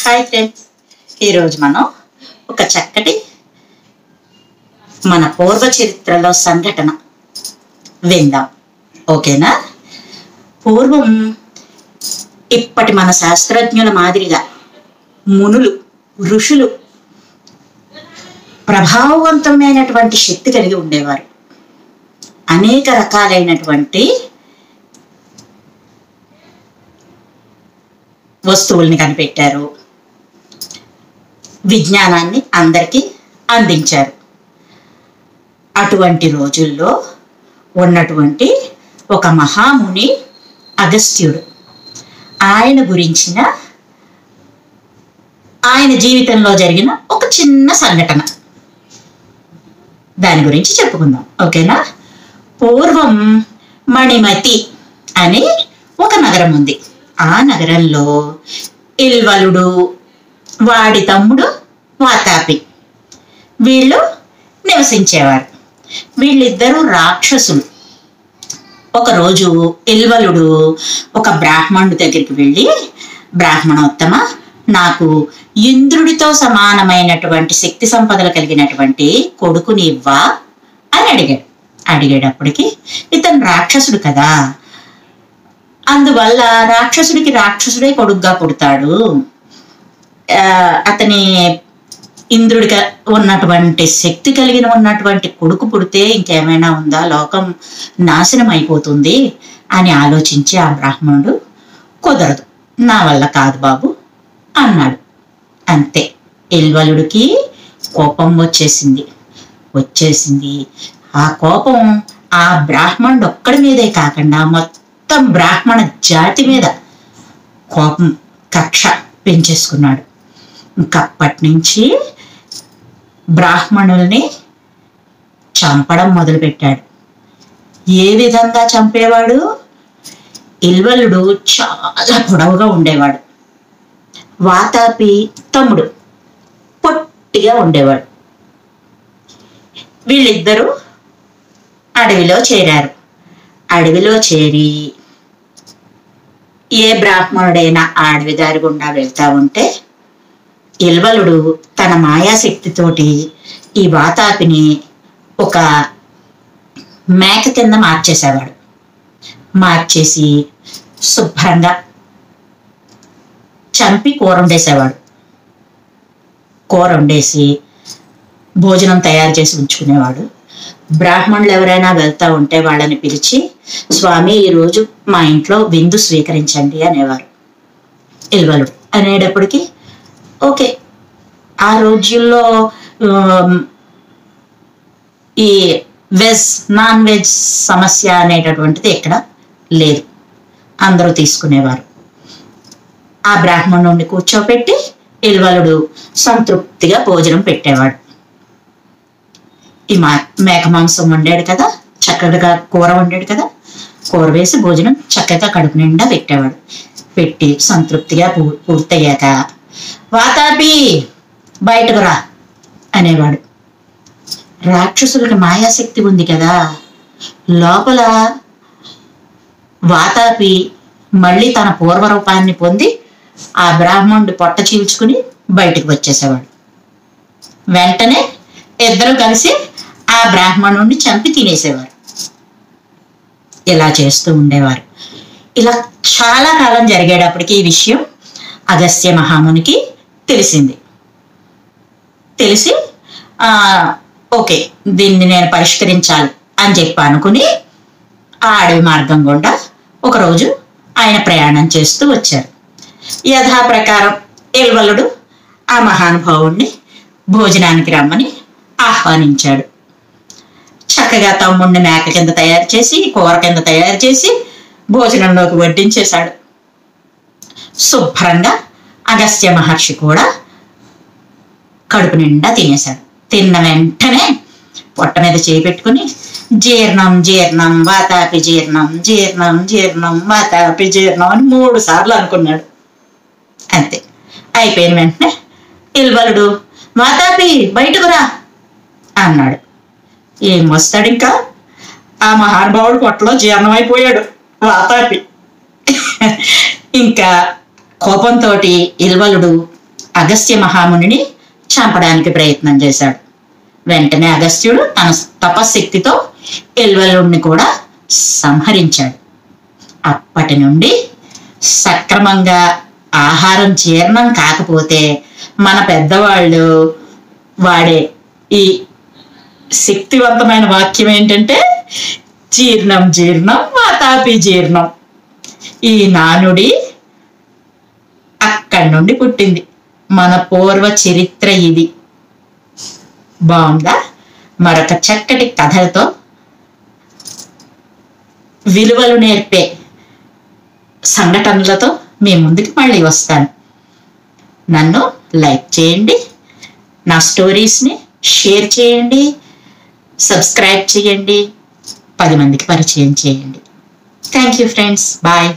Hi friends, ఈరోజు మనం ఒక చక్కటి మన పూర్వ చరిత్రలో సంఘటన విందాం. ఓకేనా? పూర్వం ఇప్పటి మన శాస్త్రజ్ఞుల మాదిరిగా మునులు, ఋషులు ప్రభావవంతమైనటువంటి శక్తి కలిగి ఉండేవారు. అనేక రకాలైనటువంటి వస్తువుల్ని కనిపెట్టారు, విజ్ఞానాన్ని అందరికీ అందించారు. అటువంటి రోజుల్లో ఉన్నటువంటి ఒక మహాముని అగస్త్యుడు, ఆయన గురించిన ఆయన జీవితంలో జరిగిన ఒక చిన్న సంఘటన, దాని గురించి చెప్పుకుందాం. ఓకేనా? పూర్వం మణిమతి అని ఒక నగరం ఉంది. ఆ నగరంలో ఇల్వలుడు, వాడి తమ్ముడు వాతాపి, వీళ్ళు నివసించేవారు. వీళ్ళిద్దరూ రాక్షసులు. ఒకరోజు ఇల్వలుడు ఒక బ్రాహ్మణుడి దగ్గరికి వెళ్ళి, బ్రాహ్మణోత్తమ, నాకు ఇంద్రుడితో సమానమైనటువంటి శక్తి సంపదలు కలిగినటువంటి కొడుకుని ఇవ్వా అని అడిగాడు. అడిగేటప్పటికి ఇతను రాక్షసుడు కదా, అందువల్ల రాక్షసుడికి రాక్షసుడే కొడుకుగా పుడతాడు. అతని ఇంద్రుడిగా ఉన్నటువంటి శక్తి కలిగిన ఉన్నటువంటి కొడుకు పుడితే ఇంకేమైనా ఉందా, లోకం నాశనం అయిపోతుంది అని ఆలోచించి ఆ బ్రాహ్మణుడు, కుదరదు, నా వల్ల కాదు బాబు అన్నాడు. అంతే, ఇల్వలుడికి కోపం వచ్చేసింది. ఆ కోపం ఆ బ్రాహ్మణుడు ఒక్కడి మీదే కాకుండా మొత్తం బ్రాహ్మణ జాతి మీద కోపం, కక్ష పెంచేసుకున్నాడు. ఇంకప్పటి నుంచి బ్రాహ్మణుల్ని చంపడం మొదలుపెట్టాడు. ఏ విధంగా చంపేవాడు? ఇల్వలుడు చాలా పొడవుగా ఉండేవాడు. వాతాపి తమ్ముడు పొట్టిగా ఉండేవాడు. వీళ్ళిద్దరూ అడవిలో చేరారు. అడవిలో చేరి ఏ బ్రాహ్మణుడైనా అడవి దారి గుండా వెళ్తా ఉంటే ఇల్వలుడు తన మాయాశక్తితోటి ఈ వాతాపిని ఒక మేక కింద మార్చేసి శుభ్రంగా చంపి కూర వండేసి భోజనం తయారు చేసి ఉంచుకునేవాడు. బ్రాహ్మణులు ఎవరైనా వెళ్తా ఉంటే వాళ్ళని పిలిచి, స్వామి ఈరోజు మా ఇంట్లో విందు స్వీకరించండి అనేవారు ఇల్వలుడు. అనేటప్పటికి ఓకే, ఆ రోజుల్లో ఈ నాన్ వెజ్ సమస్య అనేటటువంటిది ఎక్కడ లేదు, అందరూ తీసుకునేవారు. ఆ బ్రాహ్మణుడిని కూర్చోపెట్టి ఇల్వలుడు సంతృప్తిగా భోజనం పెట్టేవాడు. ఈ మేక మాంసం వండాడు కదా, చక్కగా కూర వండాడు కదా, కూర వేసి భోజనం చక్కగా కడుపు నిండా పెట్టేవాడు. పెట్టి సంతృప్తిగా పూర్తయ్యాక, వాతాపి బయటకు రా అనేవాడు. రాక్షసులకి మాయాశక్తి ఉంది కదా, లోపల వాతాపి మళ్ళీ తన పూర్వరూపాన్ని పొంది ఆ బ్రాహ్మణుడి పొట్ట చీల్చుకుని బయటకు వచ్చేసేవాడు. వెంటనే ఇద్దరు కలిసి ఆ బ్రాహ్మణుడిని చంపి తినేసేవారు. ఇలా చేస్తూ ఉండేవారు. ఇలా చాలా కాలం జరిగేటప్పటికి ఈ విషయం అగస్త్య మహామునికి తెలిసి ఓకే, దీన్ని నేను పరిష్కరించాలి అని చెప్పి అనుకుని ఆ అడవి మార్గం గుండా ఒకరోజు ఆయన ప్రయాణం చేస్తూ వచ్చారు. యథాప్రకారం ఇల్వలుడు ఆ మహానుభావుణ్ణి భోజనానికి రమ్మని ఆహ్వానించాడు. చక్కగా తమ్ముడిని మేక కింద తయారు చేసి, కూర కింద తయారు చేసి భోజనంలోకి వడ్డించేశాడు. శుభ్రంగా అగస్త్య మహర్షి కూడా కడుపు నిండా తినేశాడు. తిన్న వెంటనే పొట్ట మీద చేయి పెట్టుకుని, జీర్ణం జీర్ణం వాతాపి జీర్ణం, జీర్ణం జీర్ణం వాతాపి జీర్ణం అని 3 సార్లు అనుకున్నాడు. అంతే, అయిపోయిన వెంటనే ఇల్వలుడు, వాతాపి బయటకు రా అన్నాడు. ఏం వస్తాడు ఇంకా, ఆ మహానుభావుడు పొట్టలో జీర్ణమైపోయాడు వాతాపి. ఇంకా కోపంతో ఇల్వలుడు అగస్త్య మహామునిని చంపడానికి ప్రయత్నం చేశాడు. వెంటనే అగస్త్యుడు తన తపశక్తితో ఎల్వలుణ్ణి కూడా సంహరించాడు. అప్పటి నుండి సక్రమంగా ఆహారం జీర్ణం కాకపోతే మన పెద్దవాళ్ళు వాడే ఈ శక్తివంతమైన వాక్యం ఏంటంటే, జీర్ణం జీర్ణం వాతాపి జీర్ణం. ఈ నానుడి అక్కడి నుండి పుట్టింది. మన పూర్వ చరిత్ర ఇది. బాగుందా? మరొక చక్కటి కథలతో, విలువలు నేర్పే సంఘటనలతో మీ ముందుకు మళ్ళీ వస్తాను. నన్ను లైక్ చేయండి, నా స్టోరీస్ని షేర్ చేయండి, సబ్స్క్రైబ్ చేయండి, 10 మందికి పరిచయం చేయండి. Thank you friends. బాయ్.